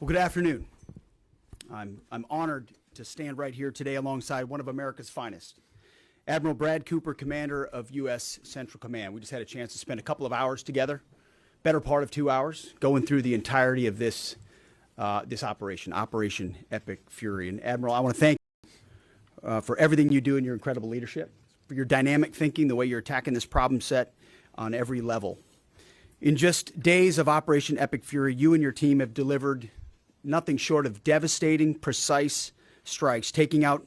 Well, good afternoon. I'm honored to stand right here today alongside one of America's finest, Admiral Brad Cooper, Commander of U.S. Central Command. We just had a chance to spend a couple of hours together, better part of 2 hours, going through the entirety of this operation, Operation Epic Fury. And Admiral, I want to thank you for everything you do in your incredible leadership, for your dynamic thinking, the way you're attacking this problem set on every level. In just days of Operation Epic Fury, you and your team have delivered nothing short of devastating, precise strikes, taking out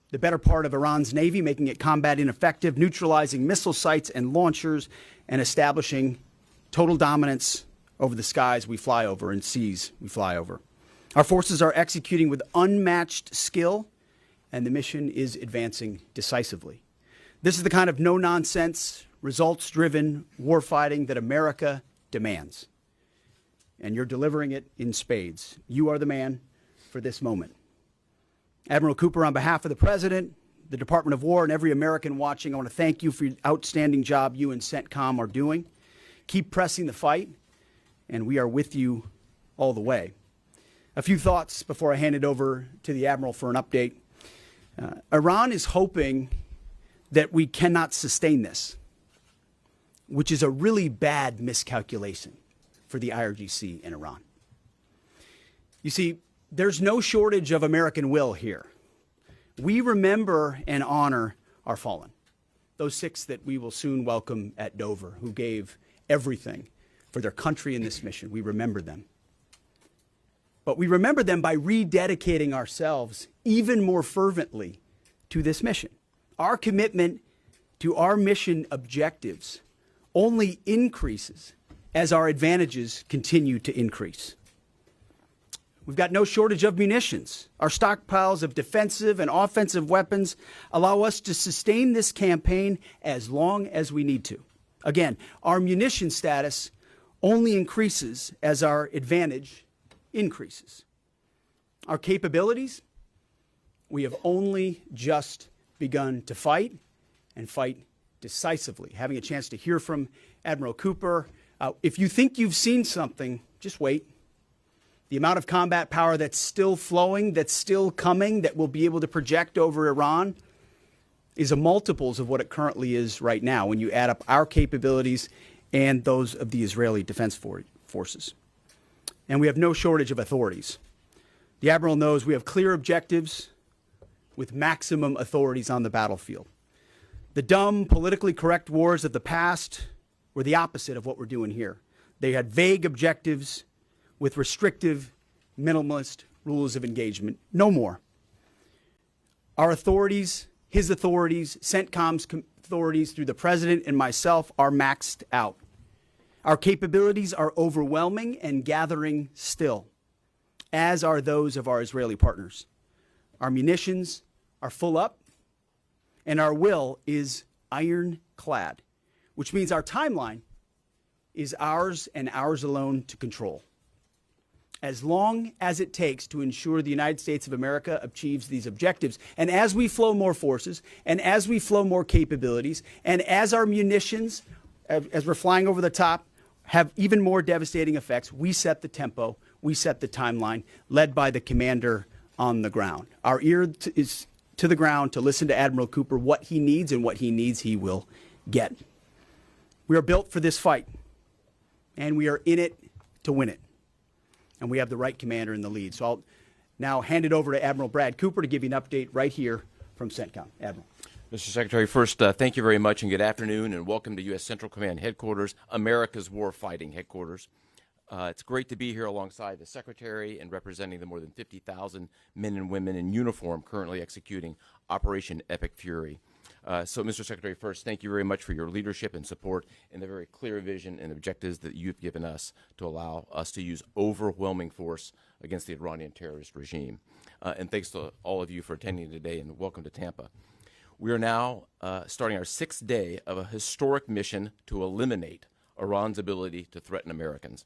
the better part of Iran's Navy, making it combat ineffective, neutralizing missile sites and launchers, and establishing total dominance over the skies we fly over and seas we fly over. Our forces are executing with unmatched skill, and the mission is advancing decisively. This is the kind of no-nonsense, results-driven warfighting that America demands. And you're delivering it in spades. You are the man for this moment. Admiral Cooper, on behalf of the President, the Department of War, and every American watching, I want to thank you for the outstanding job you and CENTCOM are doing. Keep pressing the fight, and we are with you all the way. A few thoughts before I hand it over to the Admiral for an update. Iran is hoping that we cannot sustain this, which is a really bad miscalculation for the IRGC in Iran. You see, there's no shortage of American will here. We remember and honor our fallen, those 6 that we will soon welcome at Dover, who gave everything for their country in this mission. We remember them. But we remember them by rededicating ourselves even more fervently to this mission. Our commitment to our mission objectives only increases as our advantages continue to increase. We've got no shortage of munitions. Our stockpiles of defensive and offensive weapons allow us to sustain this campaign as long as we need to. Again, our munition status only increases as our advantage increases. Our capabilities, we have only just begun to fight, and fight decisively. Having a chance to hear from Admiral Cooper, if you think you've seen something, just wait. The amount of combat power that's still flowing, that's still coming, that we'll be able to project over Iran is a multiples of what it currently is right now when you add up our capabilities and those of the Israeli Defense Forces. And we have no shortage of authorities. The Admiral knows we have clear objectives with maximum authorities on the battlefield. The dumb, politically correct wars of the past were the opposite of what we're doing here. They had vague objectives with restrictive, minimalist rules of engagement. No more. Our authorities, his authorities, CENTCOM's authorities through the President and myself are maxed out. Our capabilities are overwhelming and gathering still, as are those of our Israeli partners. Our munitions are full up, and our will is ironclad, which means our timeline is ours and ours alone to control. As long as it takes to ensure the United States of America achieves these objectives. And as we flow more forces, and as we flow more capabilities, and as our munitions, as we're flying over the top, have even more devastating effects, we set the tempo, we set the timeline, led by the commander on the ground. Our ear is to the ground to listen to Admiral Cooper, what he needs, and what he needs he will get. We are built for this fight, and we are in it to win it. And we have the right commander in the lead. So I'll now hand it over to Admiral Brad Cooper to give you an update right here from CENTCOM. Admiral. Mr. Secretary, first, thank you very much and good afternoon, and welcome to U.S. Central Command Headquarters, America's warfighting headquarters. It's great to be here alongside the Secretary and representing the more than 50,000 men and women in uniform currently executing Operation Epic Fury. So, Mr. Secretary, first, thank you very much for your leadership and support and the very clear vision and objectives that you've given us to allow us to use overwhelming force against the Iranian terrorist regime. And thanks to all of you for attending today, and welcome to Tampa. We are now starting our 6th day of a historic mission to eliminate Iran's ability to threaten Americans.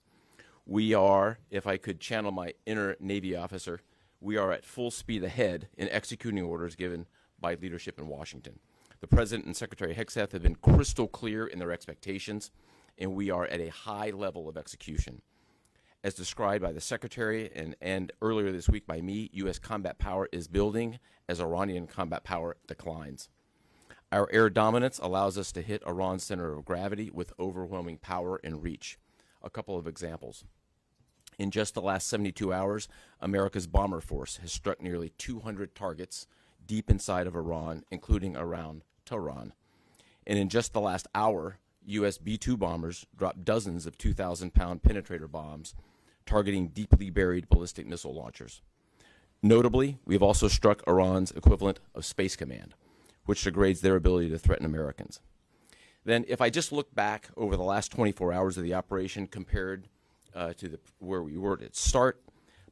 We are, if I could channel my inner Navy officer, we are at full speed ahead in executing orders given by leadership in Washington. The President and Secretary Hegseth have been crystal clear in their expectations, and we are at a high level of execution. as described by the Secretary and earlier this week by me, U.S. combat power is building as Iranian combat power declines. Our air dominance allows us to hit Iran's center of gravity with overwhelming power and reach. A couple of examples. In just the last 72 hours, America's bomber force has struck nearly 200 targets deep inside of Iran, including around Tehran. And in just the last hour, U.S. B-2 bombers dropped dozens of 2,000-pound penetrator bombs targeting deeply buried ballistic missile launchers. Notably, we have also struck Iran's equivalent of Space Command, which degrades their ability to threaten Americans. Then, if I just look back over the last 24 hours of the operation compared to where we were at its start,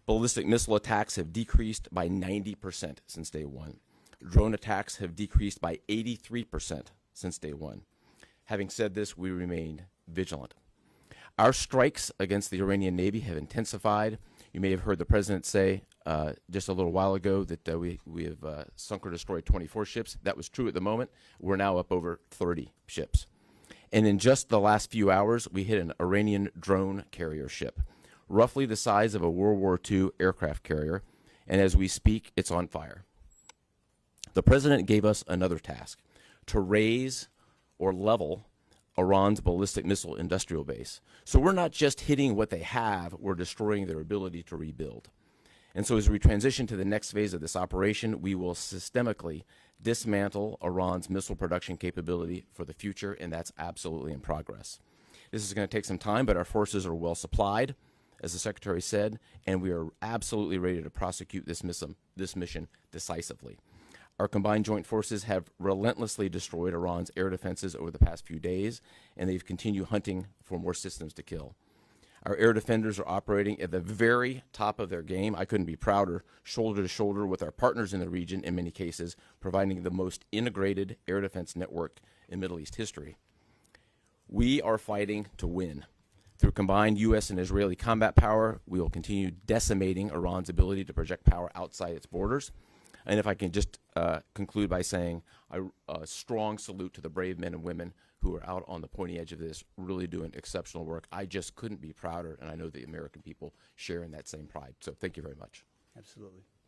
ballistic missile attacks have decreased by 90% since day one. Drone attacks have decreased by 83% since day one. Having said this, we remain vigilant. Our strikes against the Iranian Navy have intensified. You may have heard the President say just a little while ago that we have sunk or destroyed 24 ships. That was true at the moment. We're now up over 30 ships. And in just the last few hours, we hit an Iranian drone carrier ship, roughly the size of a World War II aircraft carrier, and as we speak, it's on fire. The President gave us another task, to raise or level Iran's ballistic missile industrial base. So we're not just hitting what they have, we're destroying their ability to rebuild. And so as we transition to the next phase of this operation, we will systemically dismantle Iran's missile production capability for the future, and that's absolutely in progress. This is going to take some time, but our forces are well supplied, as the Secretary said, and we are absolutely ready to prosecute this mission decisively. Our combined joint forces have relentlessly destroyed Iran's air defenses over the past few days, and they've continued hunting for more systems to kill. Our air defenders are operating at the very top of their game. I couldn't be prouder, shoulder to shoulder with our partners in the region in many cases, providing the most integrated air defense network in Middle East history. We are fighting to win. Through combined U.S. and Israeli combat power, we will continue decimating Iran's ability to project power outside its borders. And if I can just conclude by saying a strong salute to the brave men and women who are out on the pointy edge of this, really doing exceptional work. I just couldn't be prouder, and I know the American people share in that same pride. So thank you very much. Absolutely.